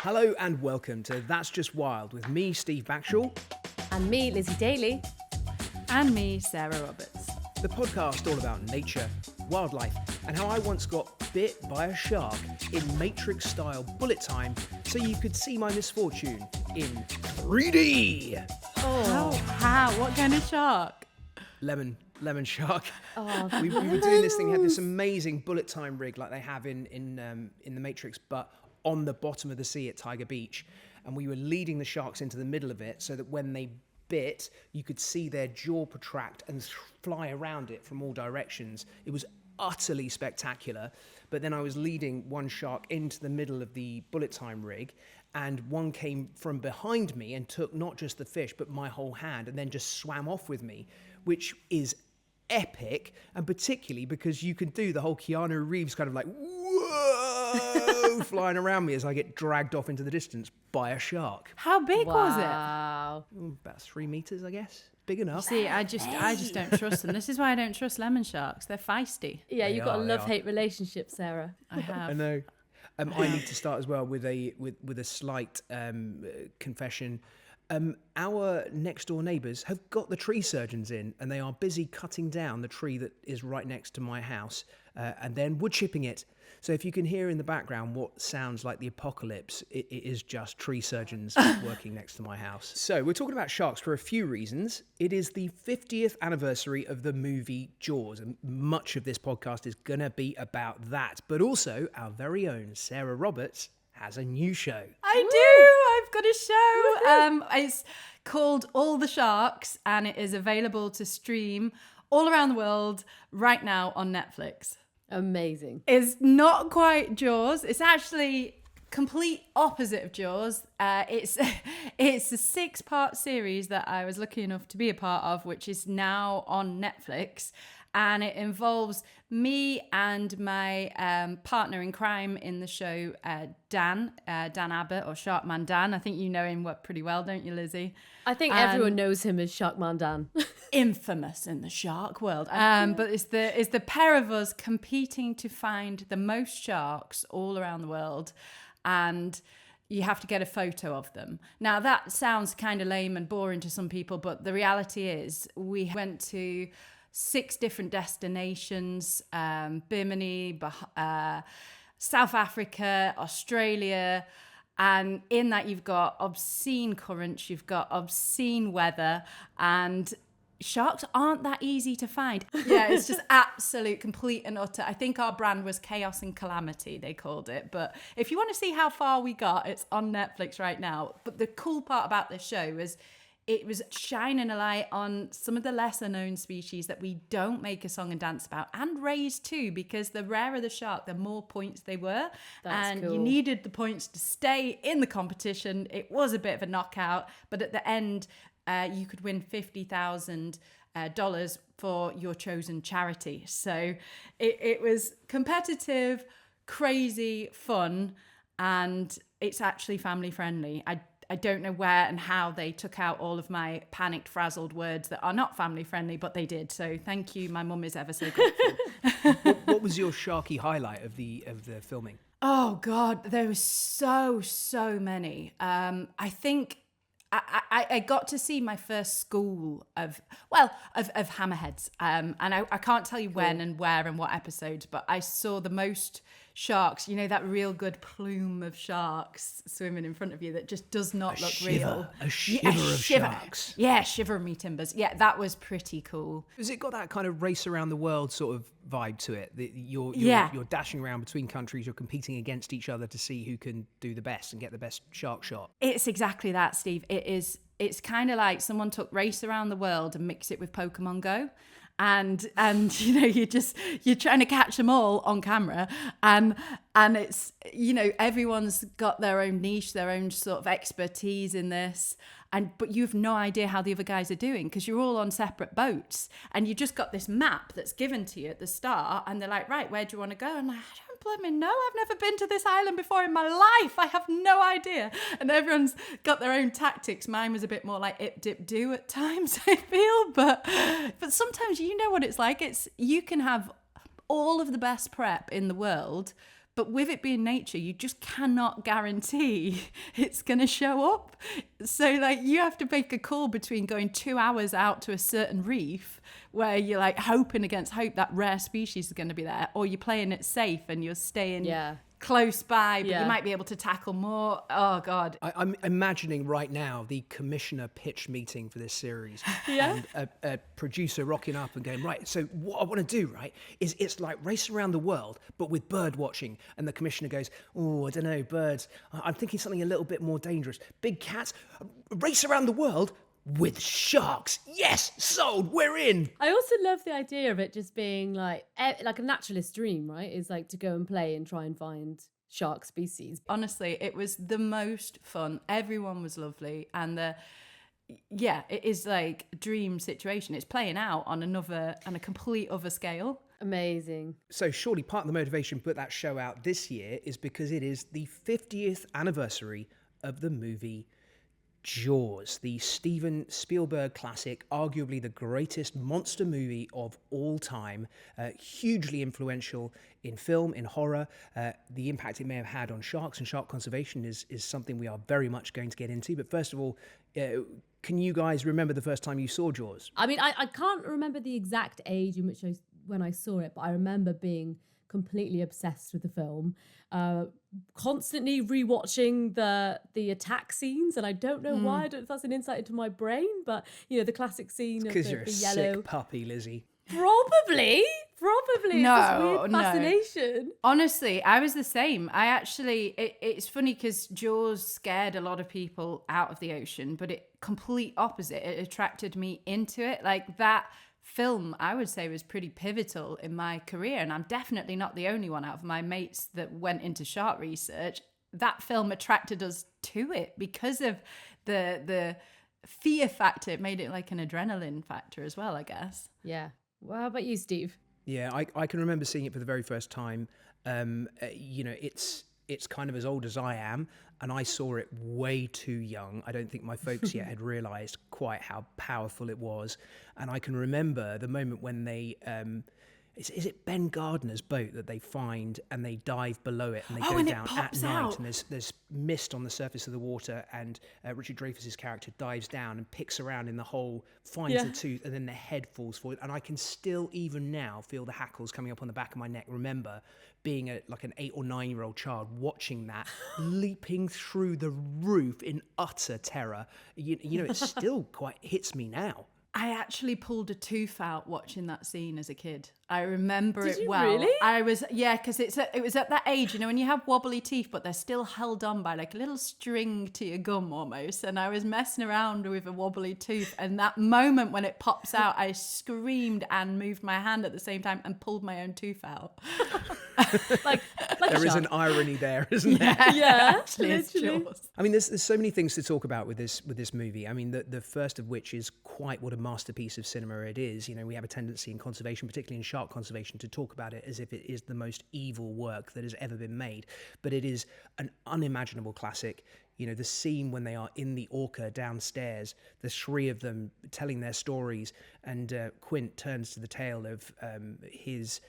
Hello and welcome to That's Just Wild with me, Steve Backshall. And me, Lizzie Daly. And me, Sarah Roberts. The podcast all about nature, wildlife, and how I once got bit by a shark in Matrix-style bullet time so you could see my misfortune in 3D. How? What kind of shark? Lemon shark. Oh, We were doing this thing, had this amazing bullet time rig like they have in the Matrix, but on the bottom of the sea at Tiger Beach. And we were leading the sharks into the middle of it so that when they bit, you could see their jaw protract and fly around it from all directions. It was utterly spectacular. But then I was leading one shark into the middle of the bullet time rig, and one came from behind me and took not just the fish, but my whole hand, and then just swam off with me, which is epic, and particularly because you can do the whole Keanu Reeves kind of like, whoa, flying around me as I get dragged off into the distance by a shark. How big was it? wow. About 3 meters, I guess. Big enough. See, I just don't trust them. This is why I don't trust lemon sharks. They're feisty. Yeah, They you've got are, a they love-hate relationship, Sarah. I have. I know. I need to start as well with a slight confession. Our next door neighbours have got the tree surgeons in, and they are busy cutting down the tree that is right next to my house, and then wood chipping it. So if you can hear in the background what sounds like the apocalypse, it is just tree surgeons working next to my house. So we're talking about sharks for a few reasons. It is the 50th anniversary of the movie Jaws, and much of this podcast is going to be about that. But also, our very own Sarah Roberts has a new show. I do. I've got a show. It's called All the Sharks, and it is available to stream all around the world right now on Netflix. Amazing. It's not quite Jaws. It's actually complete opposite of Jaws. It's a 6-part series that I was lucky enough to be a part of, which is now on Netflix. And it involves me and my partner in crime in the show, Dan Abbott, or Sharkman Dan. I think you know him pretty well, don't you, Lizzie? I think everyone knows him as Sharkman Dan. Infamous in the shark world. But it's the pair of us competing to find the most sharks all around the world. And you have to get a photo of them. Now, that sounds kind of lame and boring to some people, but the reality is we went to 6 different destinations, Bimini, South Africa, Australia, and in that you've got obscene currents, you've got obscene weather, and sharks aren't that easy to find. Yeah, it's just absolute, complete and utter. I think our brand was Chaos and Calamity, they called it. But if you want to see how far we got, it's on Netflix right now. But the cool part about this show is it was shining a light on some of the lesser known species that we don't make a song and dance about, and raise too, because the rarer the shark, the more points they were. That's cool. You needed the points to stay in the competition. It was a bit of a knockout, but at the end, you could win $50,000 for your chosen charity. So it was competitive, crazy, fun, and it's actually family friendly. I don't know where and how they took out all of my panicked, frazzled words that are not family friendly, but they did. So thank you. My mum is ever so grateful. What was your sharky highlight of the filming? Oh God, there was so many. I think I got to see my first school of hammerheads. And I can't tell you when and where and what episodes, but I saw the most sharks, you know, that real good plume of sharks swimming in front of you that just does not look real. A shiver of sharks. Yeah, shiver me timbers. Yeah, that was pretty cool. Has it got that kind of race around the world sort of vibe to it? That you're dashing around between countries, you're competing against each other to see who can do the best and get the best shark shot. It's exactly that, Steve. It's kind of like someone took Race Around the World and mixed it with Pokemon Go. And you know, you're trying to catch them all on camera, and it's, you know, everyone's got their own niche, their own sort of expertise in this, but you have no idea how the other guys are doing because you're all on separate boats, and you just got this map that's given to you at the start, and they're like, right, where do you want to go? I'm like, I don't blooming know. I've never been to this island before in my life. I have no idea. And everyone's got their own tactics. Mine was a bit more like ip dip do at times, I feel, but sometimes you know what it's like. You can have all of the best prep in the world, But with it being nature, you just cannot guarantee it's going to show up. So like you have to make a call between going 2 hours out to a certain reef where you're like hoping against hope that rare species is going to be there, or you're playing it safe and you're staying close by, but you might be able to tackle more. Oh God. I'm imagining right now the commissioner pitch meeting for this series. Yeah. And a producer rocking up and going, right, so what I want to do, right, is it's like Race Around the World, but with bird watching. And the commissioner goes, oh, I don't know, birds. I'm thinking something a little bit more dangerous. Big cats, Race Around the World with sharks. Yes, sold, we're in. I also love the idea of it just being like a naturalist's dream, right? Is like to go and play and try and find shark species. Honestly, it was the most fun. Everyone was lovely. And it is like a dream situation. It's playing out on a complete other scale. Amazing. So surely part of the motivation to put that show out this year is because it is the 50th anniversary of the movie Jaws, the Steven Spielberg classic, arguably the greatest monster movie of all time, hugely influential in film, in horror. The impact it may have had on sharks and shark conservation is something we are very much going to get into. But first of all, can you guys remember the first time you saw Jaws? I mean, I can't remember the exact age in which when I saw it, but I remember being completely obsessed with the film, constantly rewatching the attack scenes, and I don't know why. I don't know if that's an insight into my brain, but the classic scene of Because you're the a yellow sick puppy, Lizzie. Probably. No, It's this weird fascination. Honestly, I was the same. I actually, it's funny because Jaws scared a lot of people out of the ocean, but it complete opposite. It attracted me into it. Like that film, I would say, was pretty pivotal in my career, and I'm definitely not the only one out of my mates that went into shark research. That film attracted us to it because of the fear factor. It made it like an adrenaline factor as well, I guess. Yeah. Well, how about you, Steve? Yeah, I can remember seeing it for the very first time. It's kind of as old as I am, and I saw it way too young. I don't think my folks yet had realised quite how powerful it was. And I can remember the moment when they, is it Ben Gardner's boat that they find and they dive below it and they go and it down at pops night out. and there's mist on the surface of the water, and Richard Dreyfuss's character dives down and picks around in the hole, finds the tooth, and then the head falls forward. And I can still, even now, feel the hackles coming up on the back of my neck. Remember being like an 8 or 9-year-old child watching that, leaping through the roof in utter terror. It still quite hits me now. I actually pulled a tooth out watching that scene as a kid. I remember Did it you well. really? I was, because it was at that age, when you have wobbly teeth, but they're still held on by like a little string to your gum almost. And I was messing around with a wobbly tooth. And that moment when it pops out, I screamed and moved my hand at the same time and pulled my own tooth out. like There is an irony there, isn't there? Yeah, Actually, it's literally. Jaws. I mean, there's so many things to talk about with this movie. I mean, the first of which is quite what a masterpiece of cinema it is. We have a tendency in conservation, particularly in shark conservation, to talk about it as if it is the most evil work that has ever been made. But it is an unimaginable classic. The scene when they are in the orca downstairs, the three of them telling their stories, and Quint turns to the tale of his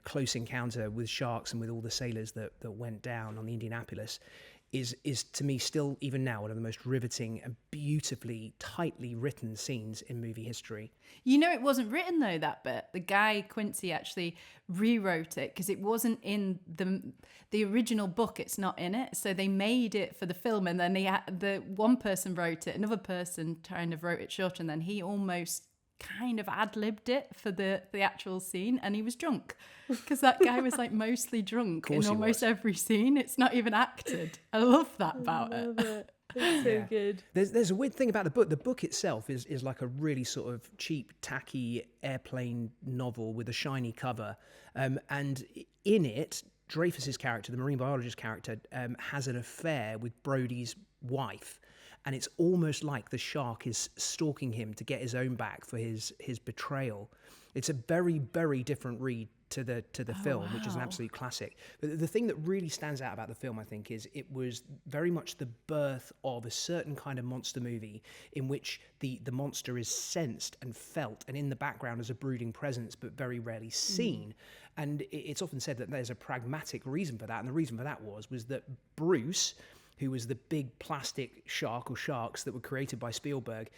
close encounter with sharks and with all the sailors that went down on the Indianapolis, is to me still, even now, one of the most riveting and beautifully, tightly written scenes in movie history. It wasn't written though, that bit. The guy, Quincy, actually rewrote it because it wasn't in the original book. It's not in it. So they made it for the film, and then the one person wrote it, another person kind of wrote it short, and then he almost kind of ad-libbed it for the actual scene, and he was drunk because that guy was like mostly drunk in almost every scene. It's not even acted. I love that about it. It's so good. There's a weird thing about the book. The book itself is like a really sort of cheap, tacky airplane novel with a shiny cover, and in it, Dreyfuss's character, the marine biologist character, has an affair with Brody's wife. And it's almost like the shark is stalking him to get his own back for his betrayal. It's a very, very different read to the film, which is an absolute classic. But the thing that really stands out about the film, I think, is it was very much the birth of a certain kind of monster movie in which the monster is sensed and felt and in the background as a brooding presence, but very rarely seen. And it's often said that there's a pragmatic reason for that, and the reason for that was that Bruce, who was the big plastic shark or sharks that were created by Spielberg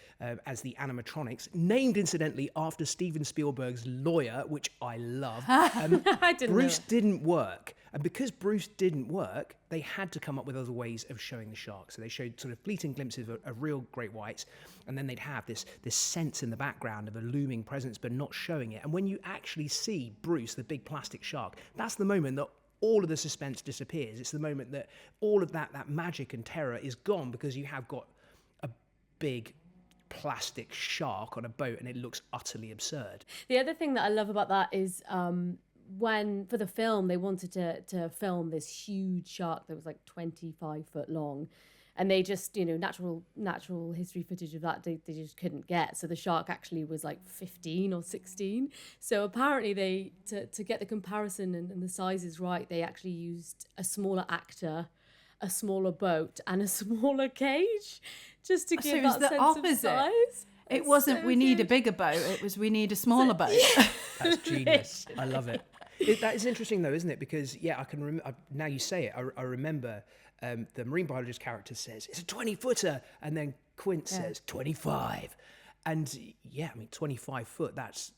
as the animatronics, named incidentally after Steven Spielberg's lawyer, which I love. I didn't Bruce know it. didn't work. And because Bruce didn't work, they had to come up with other ways of showing the sharks. So they showed sort of fleeting glimpses of real great whites, and then they'd have this sense in the background of a looming presence, but not showing it. And when you actually see Bruce, the big plastic shark, that's the moment that all of the suspense disappears. It's the moment that all of that magic and terror is gone, because you have got a big plastic shark on a boat and it looks utterly absurd. The other thing that I love about that is when, for the film, they wanted to film this huge shark that was like 25 foot long. And they just, natural history footage of that they just couldn't get. So the shark actually was like 15 or 16. So apparently they, to get the comparison and the sizes right, they actually used a smaller actor, a smaller boat, and a smaller cage, just to give it was that the sense opposite. of size. It It's wasn't so we need a good. bigger boat, it was we need a smaller boat. That's genius. I love it. That is interesting though, isn't it? Because I can now you say it, I remember the marine biologist character says it's a 20-footer, and then Quint says 25, and 25 foot. That's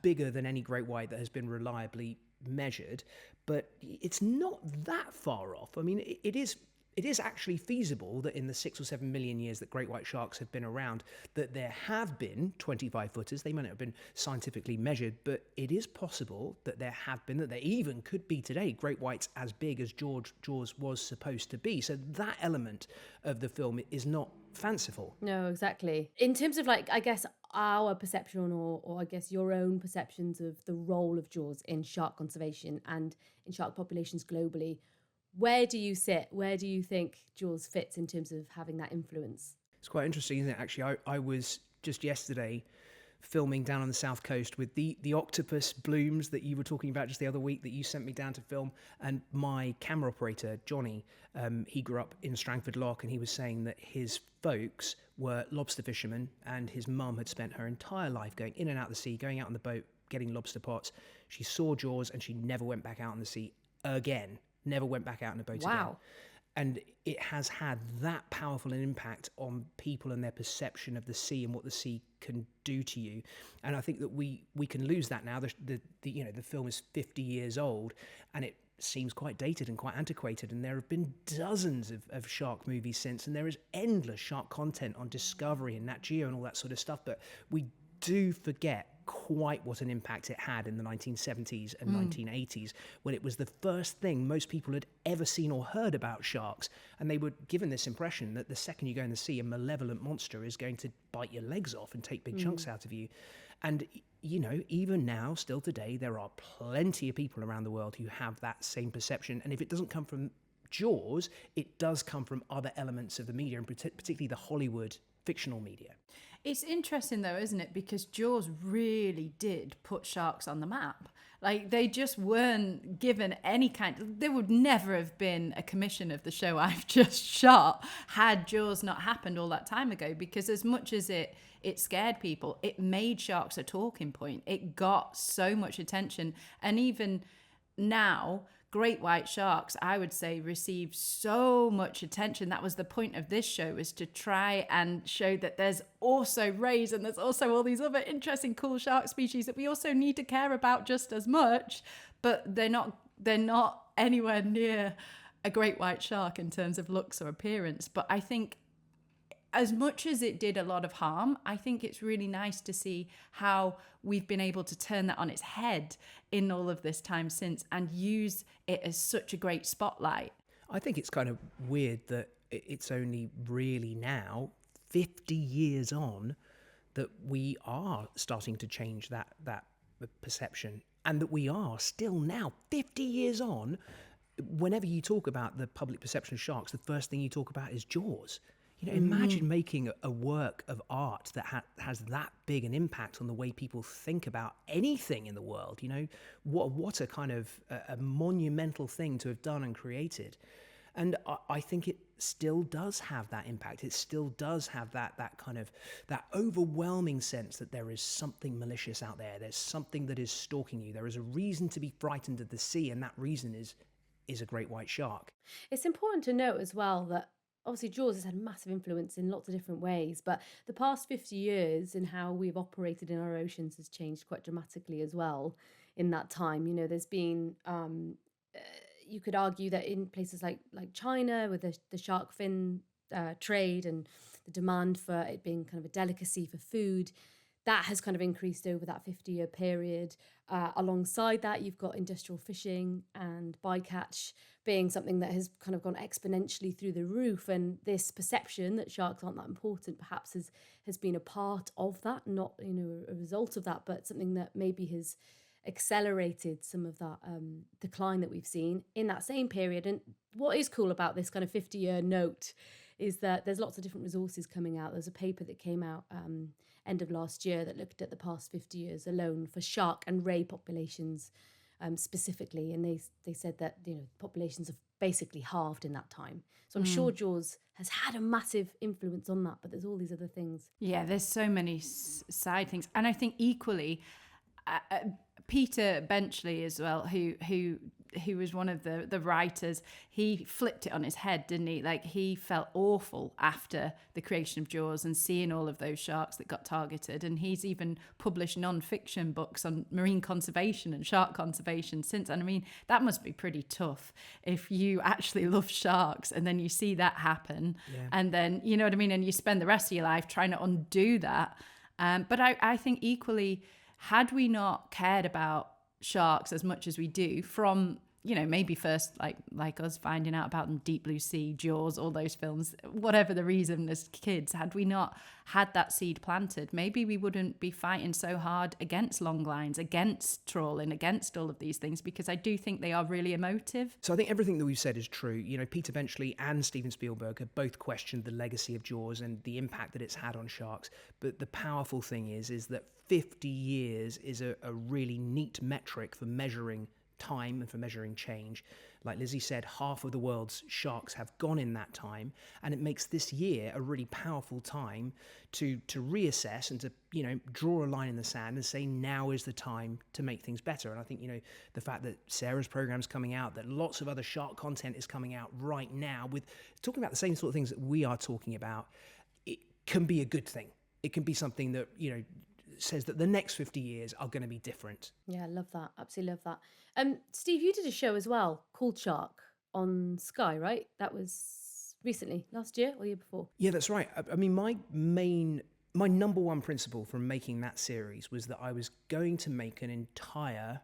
bigger than any great white that has been reliably measured, but it's not that far off. I mean, it is actually feasible that in the 6 or 7 million years that great white sharks have been around, that there have been 25 footers. They may not have been scientifically measured, but it is possible that there even could be today great whites as big as Jaws was supposed to be. So that element of the film is not fanciful. No, exactly. In terms of I guess our perception or I guess your own perceptions of the role of Jaws in shark conservation and in shark populations globally, where do you sit? Where do you think Jaws fits in terms of having that influence? It's quite interesting, isn't it? Actually, I was just yesterday filming down on the south coast with the octopus blooms that you were talking about just the other week that you sent me down to film. And my camera operator, Johnny, he grew up in Strangford Lough, and he was saying that his folks were lobster fishermen, and his mum had spent her entire life going in and out of the sea, going out on the boat, getting lobster pots. She saw Jaws and she never went back out on the sea again. Never went back out in a boat again. Wow. And it has had that powerful an impact on people and their perception of the sea and what the sea can do to you. And I think that we can lose that now. The film is 50 years old, and it seems quite dated and quite antiquated. And there have been dozens of shark movies since, and there is endless shark content on Discovery and Nat Geo and all that sort of stuff. But we do forget quite what an impact it had in the 1970s and 1980s, when it was the first thing most people had ever seen or heard about sharks, and they were given this impression that the second you go in the sea, a malevolent monster is going to bite your legs off and take big chunks out of you. And even now, still today, there are plenty of people around the world who have that same perception, and if it doesn't come from Jaws, it does come from other elements of the media, and particularly the Hollywood fictional media. It's interesting though, isn't it? Because Jaws really did put sharks on the map. They just weren't given any there would never have been a commission of the show I've just shot had Jaws not happened all that time ago, because as much as it scared people, it made sharks a talking point. It got so much attention. And even now, great white sharks, I would say, receive so much attention. That was the point of this show, is to try and show that there's also rays and there's also all these other interesting, cool shark species that we also need to care about just as much, but they're not anywhere near a great white shark in terms of looks or appearance. But I think as much as it did a lot of harm, I think it's really nice to see how we've been able to turn that on its head in all of this time since, and use it as such a great spotlight. I think it's kind of weird that it's only really now, 50 years on, that we are starting to change that perception, and that we are still now, 50 years on, whenever you talk about the public perception of sharks, the first thing you talk about is Jaws. Imagine making a work of art that has that big an impact on the way people think about anything in the world. What a kind of a monumental thing to have done and created. And I think it still does have that impact. It still does have that kind of that overwhelming sense that there is something malicious out there. There's something that is stalking you. There is a reason to be frightened of the sea, and that reason is a great white shark. It's important to note as well that obviously Jaws has had massive influence in lots of different ways, but the past 50 years and how we've operated in our oceans has changed quite dramatically as well in that time. There's been you could argue that in places like China, with the shark fin trade and the demand for it being kind of a delicacy for food, that has kind of increased over that 50-year period. Alongside that, you've got industrial fishing and bycatch being something that has kind of gone exponentially through the roof. And this perception that sharks aren't that important perhaps has been a part of that, not a result of that, but something that maybe has accelerated some of that decline that we've seen in that same period. And what is cool about this kind of 50-year note is that there's lots of different resources coming out. There's a paper that came out end of last year that looked at the past 50 years alone for shark and ray populations specifically, and they said that populations have basically halved in that time. So I'm sure Jaws has had a massive influence on that, but there's all these other things. Yeah, there's so many side things, and I think equally Peter Benchley as well, who was one of the writers, he flipped it on his head, didn't he? Like, he felt awful after the creation of Jaws and seeing all of those sharks that got targeted. And he's even published non-fiction books on marine conservation and shark conservation since. And I mean, that must be pretty tough if you actually love sharks and then you see that happen. Yeah. And then, you know what I mean? And you spend the rest of your life trying to undo that. But I think equally, had we not cared about sharks as much as we do from, maybe first like us finding out about them, Deep Blue Sea, Jaws, all those films, whatever the reason as kids, had we not had that seed planted, maybe we wouldn't be fighting so hard against long lines, against trawling, against all of these things, because I do think they are really emotive. So I think everything that we've said is true. Peter Benchley and Steven Spielberg have both questioned the legacy of Jaws and the impact that it's had on sharks. But the powerful thing is that 50 years is a really neat metric for measuring time and for measuring change. Like Lizzie said, half of the world's sharks have gone in that time, and it makes this year a really powerful time to reassess and to draw a line in the sand and say now is the time to make things better. And I think the fact that Sarah's program's coming out, that lots of other shark content is coming out right now with talking about the same sort of things that we are talking about, it can be a good thing. It can be something that says that the next 50 years are going to be different. Yeah, I love that. Absolutely love that. Steve, you did a show as well called Shark on Sky, right? That was recently, last year or the year before? Yeah, that's right. I mean, my number one principle from making that series was that I was going to make an entire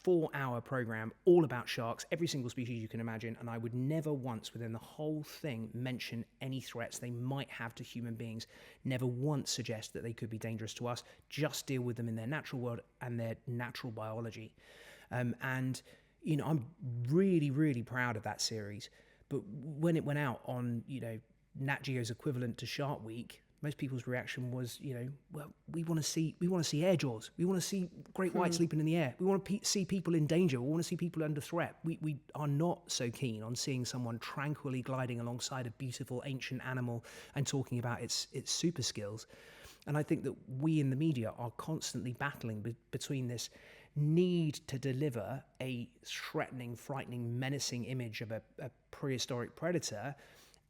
4-hour program all about sharks, every single species you can imagine, and I would never once within the whole thing mention any threats they might have to human beings, never once suggest that they could be dangerous to us, just deal with them in their natural world and their natural biology. And I'm really, really proud of that series. But when it went out on, Nat Geo's equivalent to Shark Week, most people's reaction was, well, we want to see air jaws. We want to see great whites leaping in the air. We want to see people in danger. We want to see people under threat. We are not so keen on seeing someone tranquilly gliding alongside a beautiful ancient animal and talking about its super skills. And I think that we in the media are constantly battling between this need to deliver a threatening, frightening, menacing image of a prehistoric predator,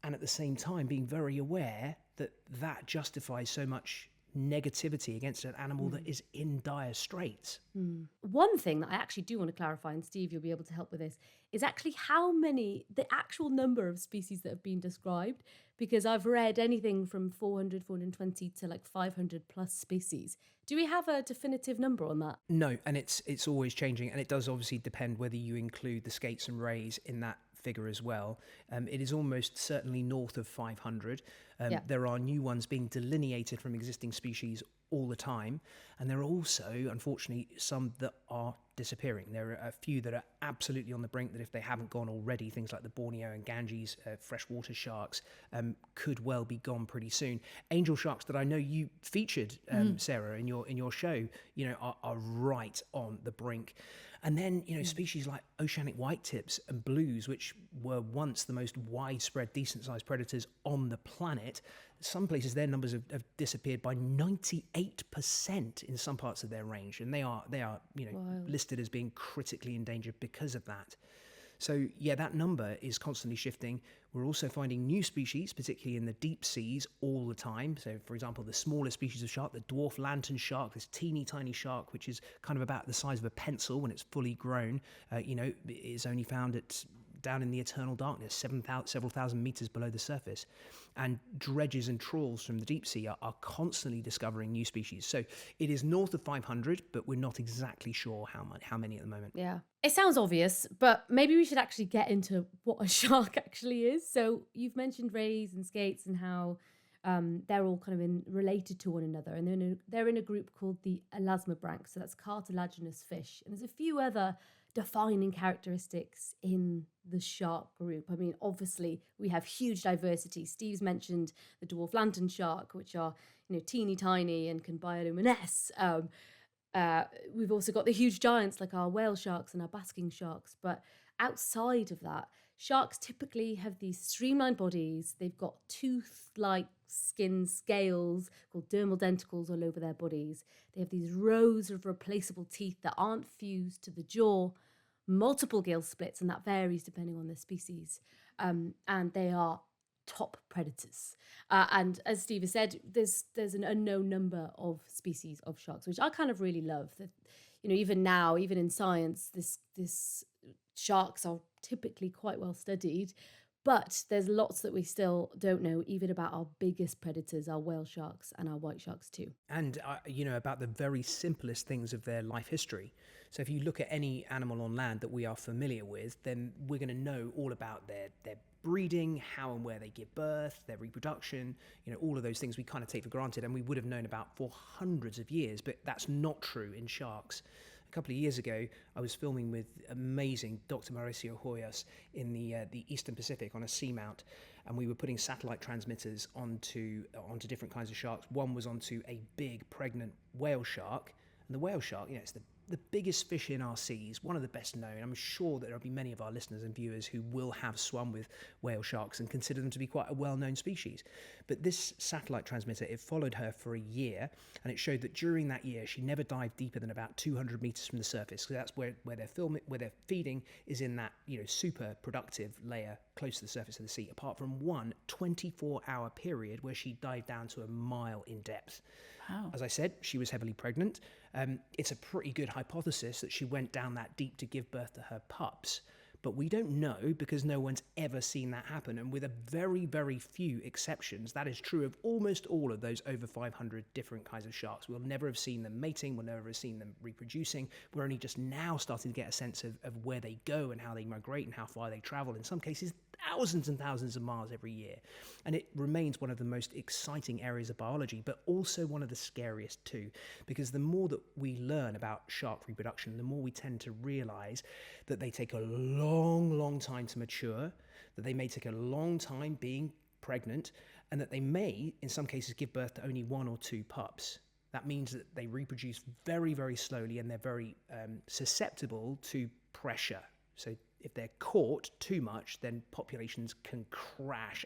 and at the same time being very aware that justifies so much negativity against an animal that is in dire straits. One thing that I actually do want to clarify, and Steve, you'll be able to help with this, is actually the actual number of species that have been described, because I've read anything from 400, 420 to like 500 plus species. Do we have a definitive number on that? No, and it's always changing, and it does obviously depend whether you include the skates and rays in that figure as well. It is almost certainly north of 500. Yeah. There are new ones being delineated from existing species all the time. And there are also, unfortunately, some that are disappearing. There are a few that are absolutely on the brink that if they haven't gone already, things like the Borneo and Ganges freshwater sharks could well be gone pretty soon. Angel sharks that I know you featured, Sarah, in your show, are right on the brink. And then, species like oceanic whitetips and blues, which were once the most widespread, decent-sized predators on the planet, some places their numbers have disappeared by 98% in some parts of their range, and they are listed as being critically endangered because of that. So, yeah, that number is constantly shifting. We're also finding new species, particularly in the deep seas, all the time. So, for example, the smaller species of shark, the dwarf lantern shark, this teeny tiny shark, which is kind of about the size of a pencil when it's fully grown, is only found down in the eternal darkness, several thousand meters below the surface. And dredges and trawls from the deep sea are constantly discovering new species. So it is north of 500, but we're not exactly sure how many at the moment. Yeah. It sounds obvious, but maybe we should actually get into what a shark actually is. So you've mentioned rays and skates and how they're all kind of related to one another. And they're in a group called the elasmobranchs. So that's cartilaginous fish. And there's a few other defining characteristics in the shark group. I mean, obviously, we have huge diversity. Steve's mentioned the dwarf lantern shark, which are, teeny tiny and can bioluminesce. We've also got the huge giants like our whale sharks and our basking sharks. But outside of that, sharks typically have these streamlined bodies. They've got tooth-like skin scales called dermal denticles all over their bodies. They have these rows of replaceable teeth that aren't fused to the jaw, multiple gill splits, and that varies depending on the species. And they are top predators. And as Steve has said, there's an unknown number of species of sharks, which I kind of really love. That, even now, even in science, this sharks are typically quite well studied, but there's lots that we still don't know, even about our biggest predators, our whale sharks and our white sharks too. And, about the very simplest things of their life history. So if you look at any animal on land that we are familiar with, then we're going to know all about their breeding, how and where they give birth, their reproduction, all of those things we kind of take for granted and we would have known about for hundreds of years, but that's not true in sharks. A couple of years ago, I was filming with amazing Dr. Mauricio Hoyos in the Eastern Pacific on a seamount, and we were putting satellite transmitters onto different kinds of sharks. One was onto a big pregnant whale shark, and the whale shark, it's the biggest fish in our seas, one of the best known. I'm sure that there'll be many of our listeners and viewers who will have swum with whale sharks and consider them to be quite a well-known species. But this satellite transmitter, it followed her for a year, and it showed that during that year, she never dived deeper than about 200 meters from the surface, because that's where they're feeding is in that, super productive layer close to the surface of the sea, apart from one 24-hour period where she dived down to a mile in depth. Wow. As I said, she was heavily pregnant. It's a pretty good hypothesis that she went down that deep to give birth to her pups. But we don't know because no one's ever seen that happen. And with a very, very few exceptions, that is true of almost all of those over 500 different kinds of sharks. We'll never have seen them mating. We'll never have seen them reproducing. We're only just now starting to get a sense of where they go and how they migrate and how far they travel. In some cases, thousands and thousands of miles every year. And it remains one of the most exciting areas of biology, but also one of the scariest too, because the more that we learn about shark reproduction, the more we tend to realize that they take a long time to mature, that they may take a long time being pregnant, and that they may, in some cases, give birth to only one or two pups. That means that they reproduce very, very slowly, and they're very susceptible to pressure. So if they're caught too much, then populations can crash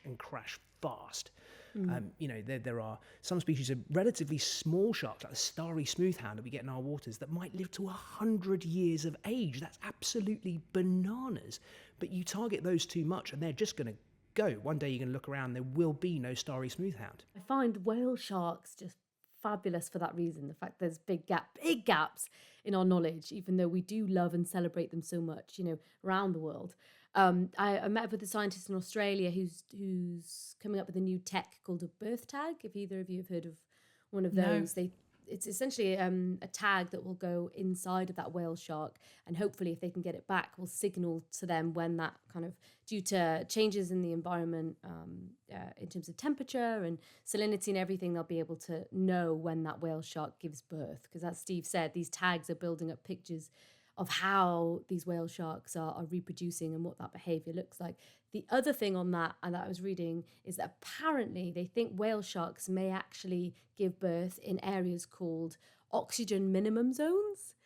fast. There are some species of relatively small sharks, like the starry smoothhound that we get in our waters, that might live to 100 years of age. That's absolutely bananas. But you target those too much, and they're just going to go. One day you're going to look around, there will be no starry smoothhound. I find whale sharks just fabulous for that reason. The fact there's big gaps in our knowledge, even though we do love and celebrate them so much, around the world. I met with a scientist in Australia who's coming up with a new tech called a birth tag. If either of you have heard of one of those, No. it's essentially a tag that will go inside of that whale shark, and hopefully, if they can get it back, will signal to them when that kind of, due to changes in the environment, in terms of temperature and salinity and everything, they'll be able to know when that whale shark gives birth. Because as Steve said, these tags are building up pictures of how these whale sharks are reproducing and what that behavior looks like. The other thing on that, and that I was reading, is that apparently they think whale sharks may actually give birth in areas called oxygen minimum zones.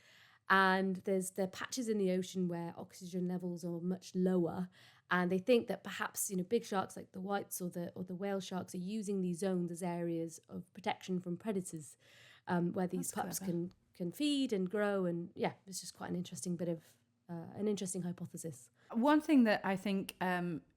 And there are patches in the ocean where oxygen levels are much lower. And they think that perhaps, big sharks like the whites or the whale sharks are using these zones as areas of protection from predators, where these pups can feed and grow. And yeah, it's just quite an interesting bit of an interesting hypothesis. One thing that I think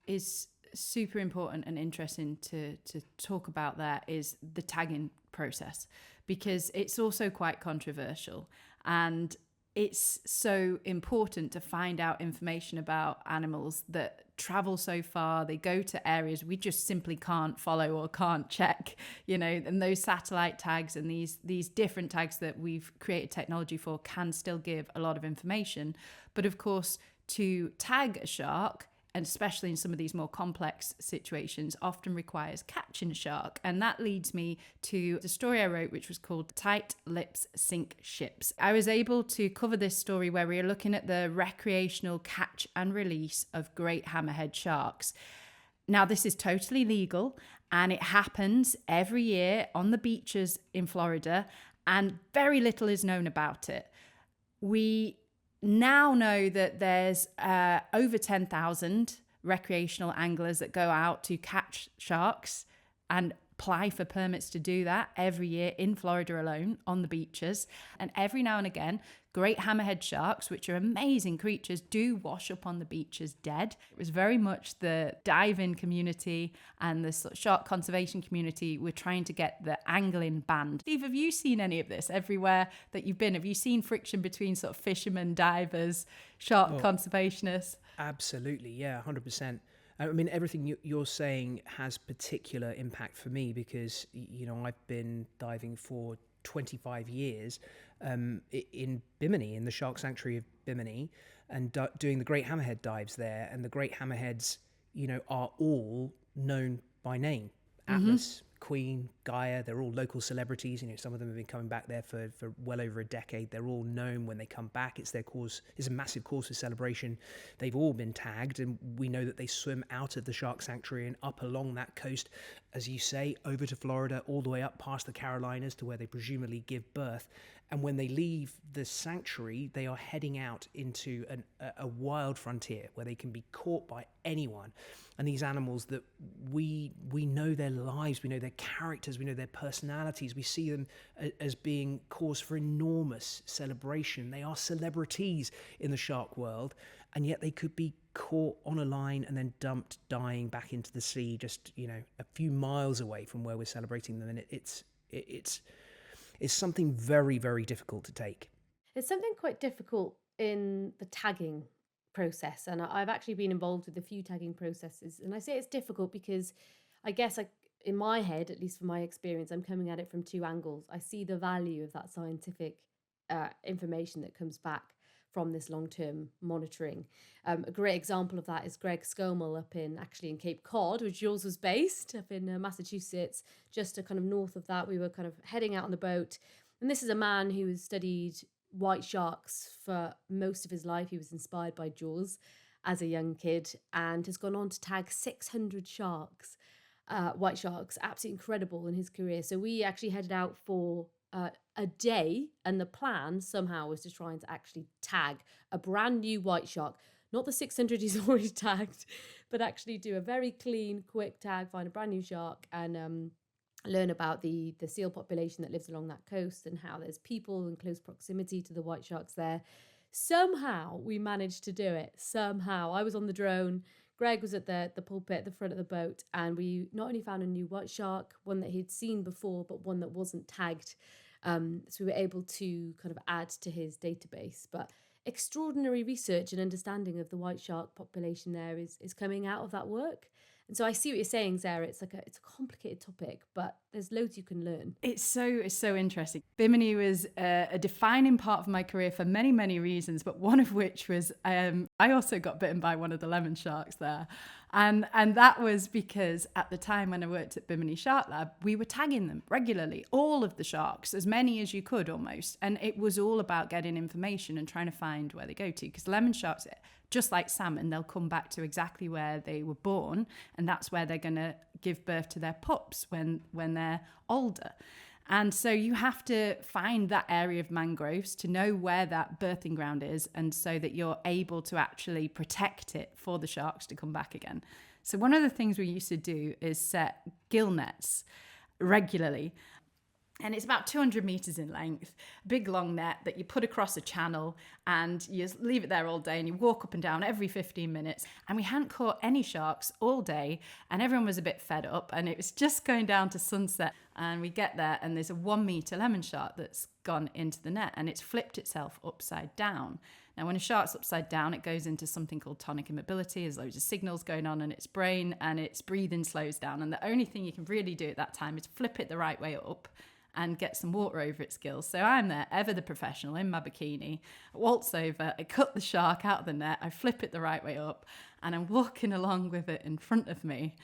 is super important and interesting to talk about there is the tagging process, because it's also quite controversial, and it's so important to find out information about animals that travel so far. They go to areas we just simply can't follow or can't check, and those satellite tags and these different tags that we've created technology for can still give a lot of information. But of course, to tag a shark, and especially in some of these more complex situations, often requires catching a shark. And that leads me to the story I wrote, which was called Tight Lips Sink Ships. I was able to cover this story where we are looking at the recreational catch and release of great hammerhead sharks. Now, this is totally legal, and it happens every year on the beaches in Florida, and very little is known about it. We now know that there's over 10,000 recreational anglers that go out to catch sharks and apply for permits to do that every year in Florida alone on the beaches. And every now and again, great hammerhead sharks, which are amazing creatures, do wash up on the beaches dead. It was very much the diving community and the sort of shark conservation community were trying to get the angling banned. Steve, have you seen any of this everywhere that you've been? Have you seen friction between sort of fishermen, divers, shark conservationists? Absolutely, yeah, 100%. I mean, everything you're saying has particular impact for me because, I've been diving for 25 years in Bimini, in the Shark Sanctuary of Bimini, and doing the great hammerhead dives there. And the great hammerheads, are all known by name. Atlas, Queen, Gaia, they're all local celebrities. Some of them have been coming back there for well over a decade. They're all known when they come back. It's their cause. It's a massive cause for celebration. They've all been tagged, and we know that they swim out of the Shark Sanctuary and up along that coast, as you say, over to Florida, all the way up past the Carolinas to where they presumably give birth. And when they leave the sanctuary, they are heading out into a wild frontier where they can be caught by anyone. And these animals that we know their lives, we know their characters, we know their personalities, we see them as being cause for enormous celebration. They are celebrities in the shark world, and yet they could be caught on a line and then dumped, dying back into the sea, just a few miles away from where we're celebrating them. And it's something very, very difficult to take. It's something quite difficult in the tagging process, and I've actually been involved with a few tagging processes, and I say it's difficult because I guess in my head, at least from my experience, I'm coming at it from two angles. I see the value of that scientific information that comes back from this long-term monitoring. A great example of that is Greg Scommel up in Cape Cod, which yours was based up in Massachusetts, just kind of north of that. We were kind of heading out on the boat, and this is a man who has studied white sharks for most of his life. He was inspired by Jaws as a young kid and has gone on to tag 600 sharks, white sharks. Absolutely incredible in his career. So we actually headed out for a day, and the plan somehow was to try and actually tag a brand new white shark, not the 600 he's already tagged, but actually do a very clean, quick tag, find a brand new shark, and learn about the seal population that lives along that coast and how there's people in close proximity to the white sharks there. Somehow we managed to do it. Somehow. I was on the drone. Greg was at the pulpit at the front of the boat, and we not only found a new white shark, one that he'd seen before, but one that wasn't tagged. So we were able to kind of add to his database. But extraordinary research and understanding of the white shark population there is coming out of that work. And so I see what you're saying, Sarah. It's a complicated topic, but there's loads you can learn. It's so interesting. Bimini was a defining part of my career for many, many reasons, but one of which was I also got bitten by one of the lemon sharks there. And that was because at the time when I worked at Bimini Shark Lab, we were tagging them regularly, all of the sharks, as many as you could almost. And it was all about getting information and trying to find where they go to, because lemon sharks, just like salmon, they'll come back to exactly where they were born, and that's where they're going to give birth to their pups when they're older. And so you have to find that area of mangroves to know where that birthing ground is, and so that you're able to actually protect it for the sharks to come back again. So one of the things we used to do is set gill nets regularly. And it's about 200 meters in length, big long net that you put across a channel, and you just leave it there all day, and you walk up and down every 15 minutes. And we hadn't caught any sharks all day, and everyone was a bit fed up, and it was just going down to sunset. And we get there, and there's a 1 meter lemon shark that's gone into the net, and it's flipped itself upside down. Now, when a shark's upside down, it goes into something called tonic immobility. There's loads of signals going on in its brain, and its breathing slows down. And the only thing you can really do at that time is flip it the right way up and get some water over its gills. So I'm there, ever the professional, in my bikini. I waltz over, I cut the shark out of the net, I flip it the right way up, and I'm walking along with it in front of me.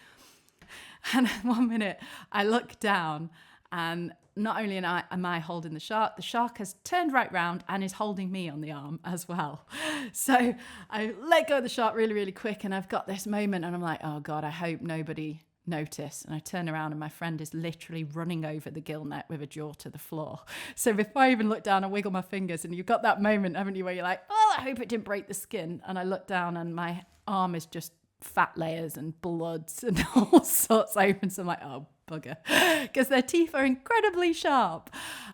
And 1 minute, I look down, and not only am I holding the shark has turned right round and is holding me on the arm as well. So I let go of the shark really, really quick, and I've got this moment, and I'm like, oh God, I hope nobody notice. And I turn around, and my friend is literally running over the gill net with a jaw to the floor. So before I even look down, I wiggle my fingers, and you've got that moment, haven't you, where you're like, oh, I hope it didn't break the skin. And I look down, and my arm is just fat layers and bloods and all sorts open. So I'm like, oh, bugger, because their teeth are incredibly sharp.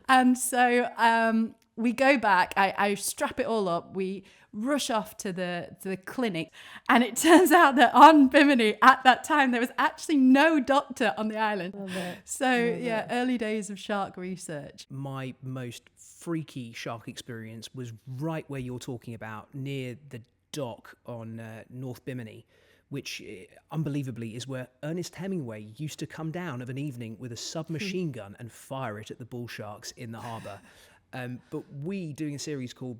And so we go back, I strap it all up, we rush off to the clinic, and it turns out that on Bimini at that time there was actually no doctor on the island. So yeah, early days of shark research. My most freaky shark experience was right where you're talking about, near the dock on North Bimini, which unbelievably is where Ernest Hemingway used to come down of an evening with a submachine gun and fire it at the bull sharks in the harbour. But we, doing a series called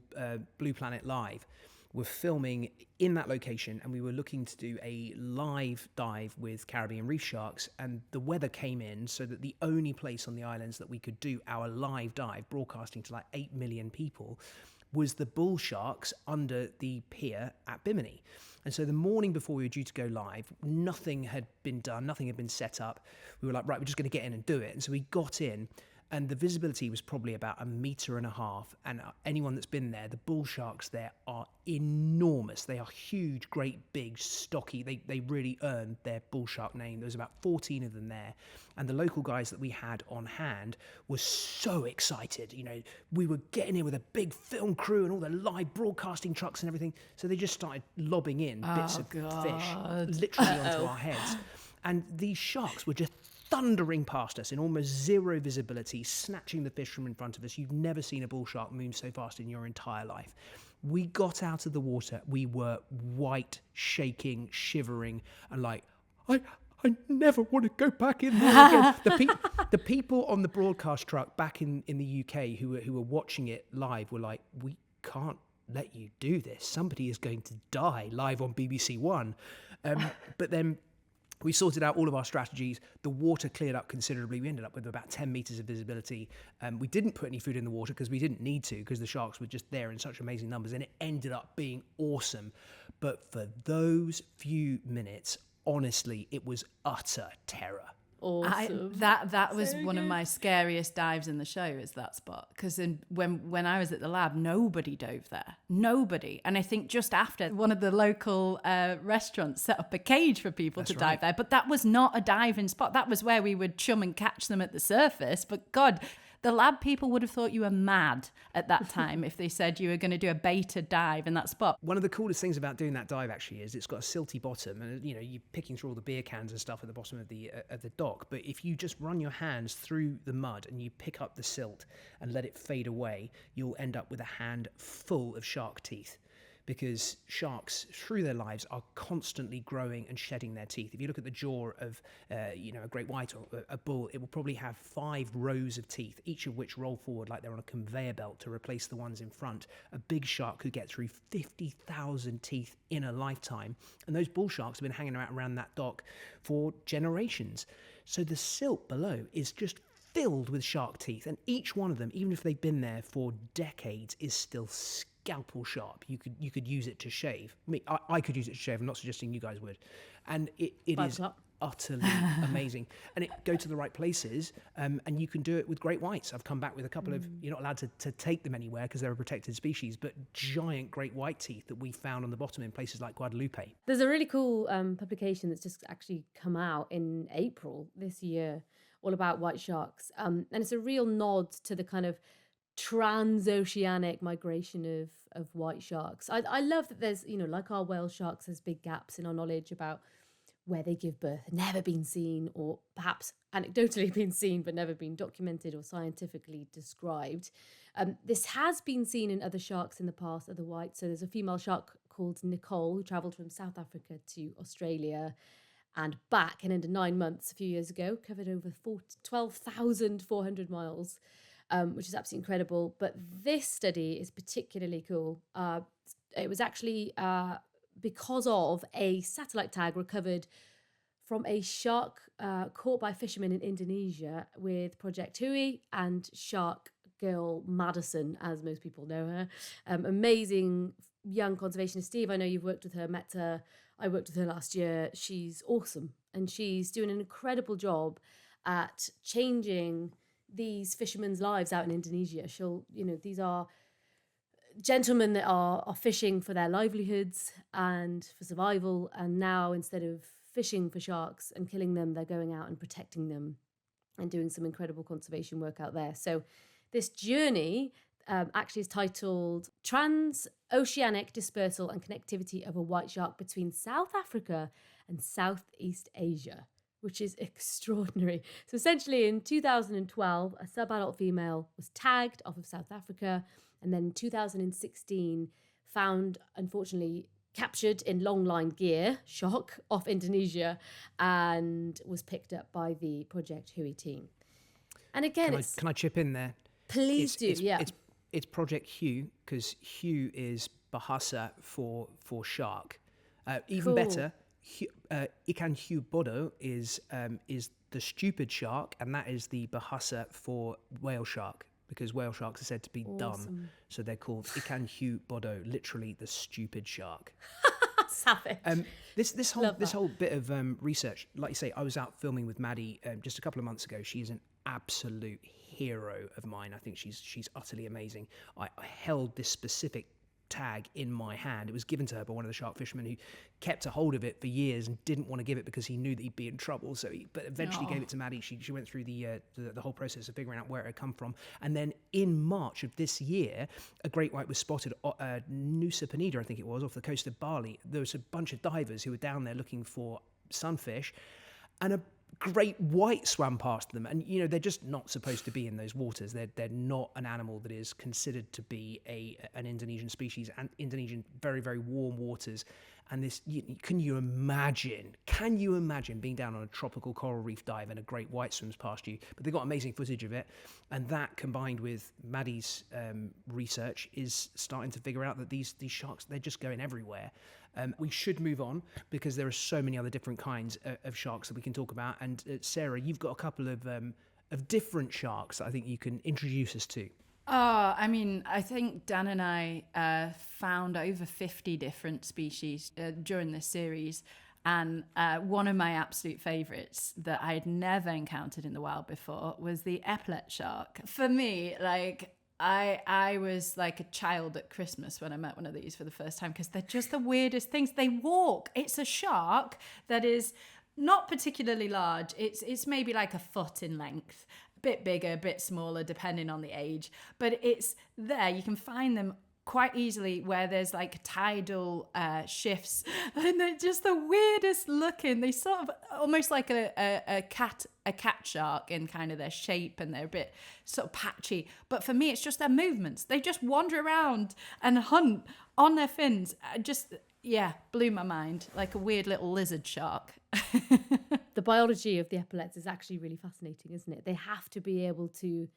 Blue Planet Live, were filming in that location, and we were looking to do a live dive with Caribbean reef sharks, and the weather came in so that the only place on the islands that we could do our live dive, broadcasting to like 8 million people, was the bull sharks under the pier at Bimini. And so the morning before we were due to go live, nothing had been done, nothing had been set up. We were like, right, we're just going to get in and do it. And so we got in, and the visibility was probably about 1.5 meters. And anyone that's been there, the bull sharks there are enormous. They are huge, great, big, stocky. They really earned their bull shark name. There was about 14 of them there. And the local guys that we had on hand were so excited. You know, we were getting in with a big film crew and all the live broadcasting trucks and everything. So they just started lobbing in bits of fish literally onto our heads. And these sharks were just thundering past us in almost zero visibility, snatching the fish from in front of us. You've never seen a bull shark move so fast in your entire life. We got out of the water. We were white, shaking, shivering, and like, I never want to go back in there again. The people on the broadcast truck back in the UK who were watching it live were like, we can't let you do this. Somebody is going to die live on BBC One. But then we sorted out all of our strategies. The water cleared up considerably. We ended up with about 10 meters of visibility. We didn't put any food in the water because we didn't need to, because the sharks were just there in such amazing numbers, and it ended up being awesome. But for those few minutes, honestly, it was utter terror. Awesome. That was So one of good. my scariest dives in the show, is that spot. Because when I was at the lab, nobody dove there. Nobody. And I think just after, one of the local restaurants set up a cage for people to dive there. But that was not a diving spot. That was where we would chum and catch them at the surface. But God, the lab people would have thought you were mad at that time if they said you were going to do a beta dive in that spot. One of the coolest things about doing that dive actually is it's got a silty bottom, and you know, you're picking through all the beer cans and stuff at the bottom of the dock. But if you just run your hands through the mud and you pick up the silt and let it fade away, you'll end up with a hand full of shark teeth, because sharks, through their lives, are constantly growing and shedding their teeth. If you look at the jaw of, a great white or a bull, it will probably have 5 rows of teeth, each of which roll forward like they're on a conveyor belt to replace the ones in front. A big shark could get through 50,000 teeth in a lifetime, and those bull sharks have been hanging around that dock for generations. So the silt below is just filled with shark teeth, and each one of them, even if they've been there for decades, is still scalpel sharp. You could use it to shave. I could use it to shave. I'm not suggesting you guys would. And it is utterly amazing. And it go to the right places, and you can do it with great whites. I've come back with a couple of, you're not allowed to take them anywhere because they're a protected species, but giant great white teeth that we found on the bottom in places like Guadalupe. There's a really cool publication that's just actually come out in April this year, all about white sharks. And it's a real nod to the kind of transoceanic migration of white sharks. I love that there's, like our whale sharks, there's big gaps in our knowledge about where they give birth, never been seen, or perhaps anecdotally been seen, but never been documented or scientifically described. This has been seen in other sharks in the past, other whites. So there's a female shark called Nicole who travelled from South Africa to Australia and back in under 9 months a few years ago, covered over 12,400 miles, which is absolutely incredible. But this study is particularly cool. It was actually because of a satellite tag recovered from a shark caught by fishermen in Indonesia with Project Hui and Shark Girl Madison, as most people know her. Amazing young conservationist. Steve, I know you've worked with her, met her. I worked with her last year. She's awesome. And she's doing an incredible job at changing these fishermen's lives out in Indonesia. These are gentlemen that are fishing for their livelihoods and for survival. And now, instead of fishing for sharks and killing them, they're going out and protecting them and doing some incredible conservation work out there. So this journey actually is titled Transoceanic Dispersal and Connectivity of a White Shark Between South Africa and Southeast Asia, which is extraordinary. So essentially in 2012, a sub-adult female was tagged off of South Africa, and then in 2016 found, unfortunately, captured in long-line gear, shock, off Indonesia, and was picked up by the Project Hui team. And again, Can I chip in there? Please do. It's Project Hui, because Hui is Bahasa for shark. Even better, Ikan Hiu Bodoh is the stupid shark, and that is the Bahasa for whale shark, because whale sharks are said to be dumb. So they're called Ikan Hiu Bodoh, literally the stupid shark. Savage. This whole bit of research, like you say, I was out filming with Maddie just a couple of months ago. She's an absolute hero of mine. I think she's utterly amazing. I held this specific tag in my hand. It was given to her by one of the shark fishermen who kept a hold of it for years and didn't want to give it because he knew that he'd be in trouble. But eventually gave it to Maddie. She went through the whole process of figuring out where it had come from. And then in March of this year, a great white was spotted, Nusa Penida, I think it was, off the coast of Bali. There was a bunch of divers who were down there looking for sunfish, and a great white swam past them, and they're just not supposed to be in those waters. They're not an animal that is considered to be an Indonesian species, and Indonesian very, very warm waters. And this, can you imagine being down on a tropical coral reef dive and a great white swims past you? But they've got amazing footage of it, and that combined with Maddie's research is starting to figure out that these sharks, they're just going everywhere. We should move on because there are so many other different kinds of sharks that we can talk about. And Sarah, you've got a couple of different sharks that I think you can introduce us to. I think Dan and I found over 50 different species during this series. And one of my absolute favourites that I had never encountered in the wild before was the epaulet shark. For me, I was like a child at Christmas when I met one of these for the first time, because they're just the weirdest things. They walk. It's a shark that is not particularly large. It's maybe like a foot in length, a bit bigger, a bit smaller, depending on the age. But it's there. You can find them quite easily where there's like tidal shifts, and they're just the weirdest looking. They sort of almost like a cat shark in kind of their shape, and they're a bit sort of patchy. But for me, it's just their movements. They just wander around and hunt on their fins. Just, blew my mind. Like a weird little lizard shark. The biology of the epaulets is actually really fascinating, isn't it? They have to be able to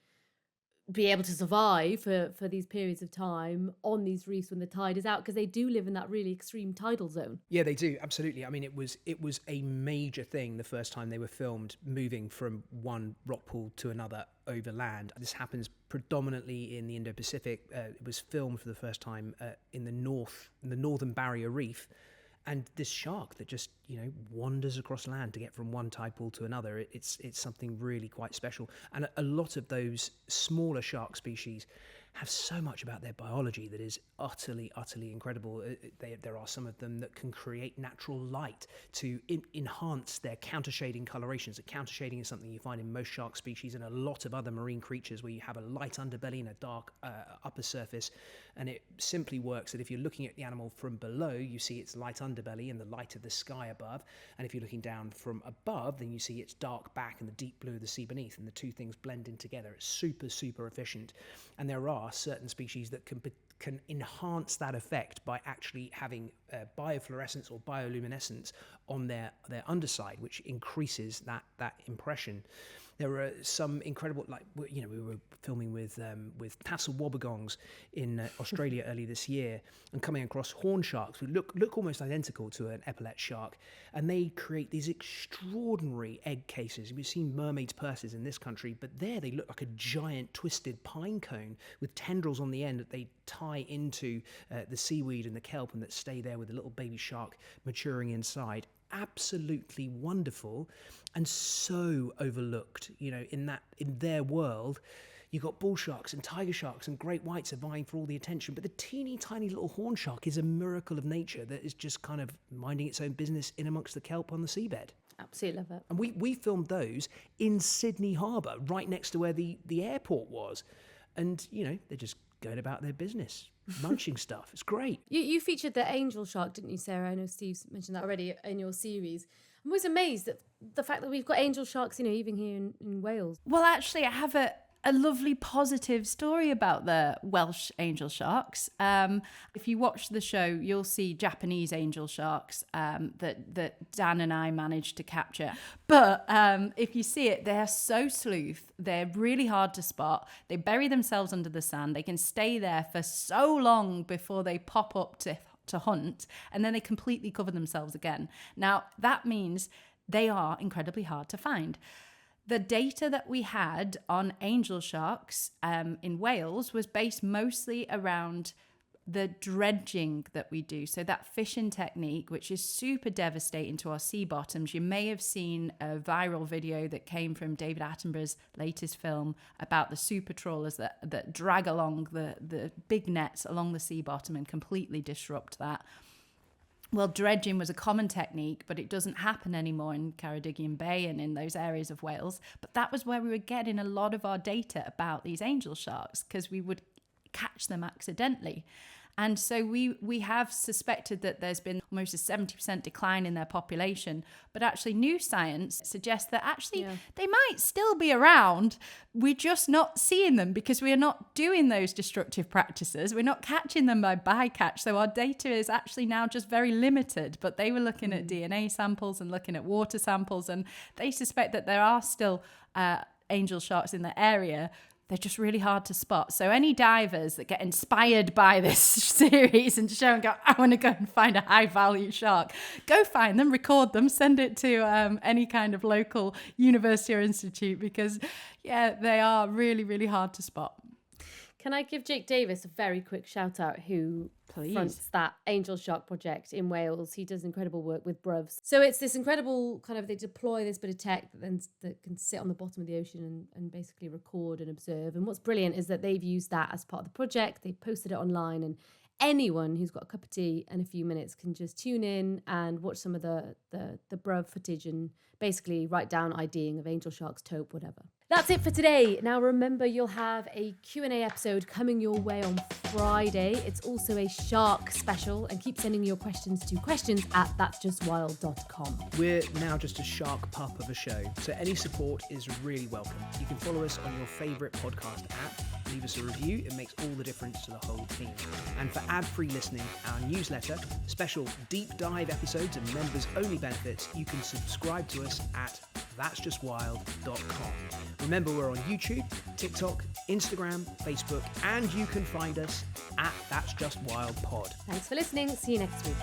survive for these periods of time on these reefs when the tide is out, because they do live in that really extreme tidal zone. Yeah, they do, absolutely. I mean, it was a major thing the first time they were filmed, moving from one rock pool to another over land. This happens predominantly in the Indo-Pacific. It was filmed for the first time in the Northern Barrier Reef. And this shark that just, wanders across land to get from one tide pool to another, it's something really quite special. And a lot of those smaller shark species have so much about their biology that is utterly, utterly incredible. There are some of them that can create natural light to enhance their countershading colorations. A countershading is something you find in most shark species and a lot of other marine creatures, where you have a light underbelly and a dark upper surface. And it simply works that if you're looking at the animal from below, you see its light underbelly and the light of the sky above. And if you're looking down from above, then you see its dark back and the deep blue of the sea beneath. And the two things blend in together. It's super, super efficient. And there are certain species that can enhance that effect by actually having biofluorescence or bioluminescence on their underside, which increases that impression. There are some incredible, we were filming with tassel wobbegongs in Australia earlier this year, and coming across horn sharks who look almost identical to an epaulet shark, and they create these extraordinary egg cases. We've seen mermaids' purses in this country, but there they look like a giant twisted pine cone with tendrils on the end that they tie into the seaweed and the kelp, and that stay there with a little baby shark maturing inside. Absolutely wonderful, and so overlooked. In their world, you've got bull sharks and tiger sharks and great whites are vying for all the attention, but the teeny tiny little horn shark is a miracle of nature that is just kind of minding its own business in amongst the kelp on the seabed. Absolutely love it. And we filmed those in Sydney Harbour, right next to where the airport was, and they're just going about their business, munching stuff. It's great. You featured the angel shark, didn't you, Sarah? I know Steve's mentioned that already in your series. I'm always amazed at the fact that we've got angel sharks, even here in Wales. Well, actually, I have a lovely positive story about the Welsh angel sharks. If you watch the show, you'll see Japanese angel sharks that Dan and I managed to capture. But if you see it, they're so sleuth. They're really hard to spot. They bury themselves under the sand. They can stay there for so long before they pop up to hunt, and then they completely cover themselves again. Now, that means they are incredibly hard to find. The data that we had on angel sharks in Wales was based mostly around the dredging that we do. So that fishing technique, which is super devastating to our sea bottoms. You may have seen a viral video that came from David Attenborough's latest film about the super trawlers that drag along the big nets along the sea bottom and completely disrupt that. Well, dredging was a common technique, but it doesn't happen anymore in Ceredigion Bay and in those areas of Wales. But that was where we were getting a lot of our data about these angel sharks, because we would catch them accidentally. And so we have suspected that there's been almost a 70% decline in their population. But actually, new science suggests that they might still be around. We're just not seeing them because we are not doing those destructive practices. We're not catching them by bycatch. So our data is actually now just very limited. But they were looking at DNA samples and looking at water samples, and they suspect that there are still angel sharks in the area. They're just really hard to spot. So any divers that get inspired by this series and show and go, I want to go and find a high value shark, go find them, record them, send it to any kind of local university or institute, because they are really, really hard to spot. Can I give Jake Davis a very quick shout out, who fronts that Angel Shark project in Wales? He does incredible work with bruvs. So it's this incredible they deploy this bit of tech that can sit on the bottom of the ocean and basically record and observe. And what's brilliant is that they've used that as part of the project. They've posted it online, and anyone who's got a cup of tea and a few minutes can just tune in and watch some of the bruv footage and basically write down IDing of angel sharks, taupe, whatever. That's it for today. Now remember, you'll have a Q&A episode coming your way on Friday. It's also a shark special, and keep sending your questions to questions@thatsjustwild.com. We're now just a shark pup of a show, so any support is really welcome. You can follow us on your favourite podcast app. leave us a review. It makes all the difference to the whole team. And for ad-free listening, our newsletter, special deep dive episodes and members-only benefits, you can subscribe to us at that'sjustwild.com. Remember, we're on YouTube, TikTok, Instagram, Facebook, and you can find us at That's Just Wild Pod. Thanks for listening. See you next week.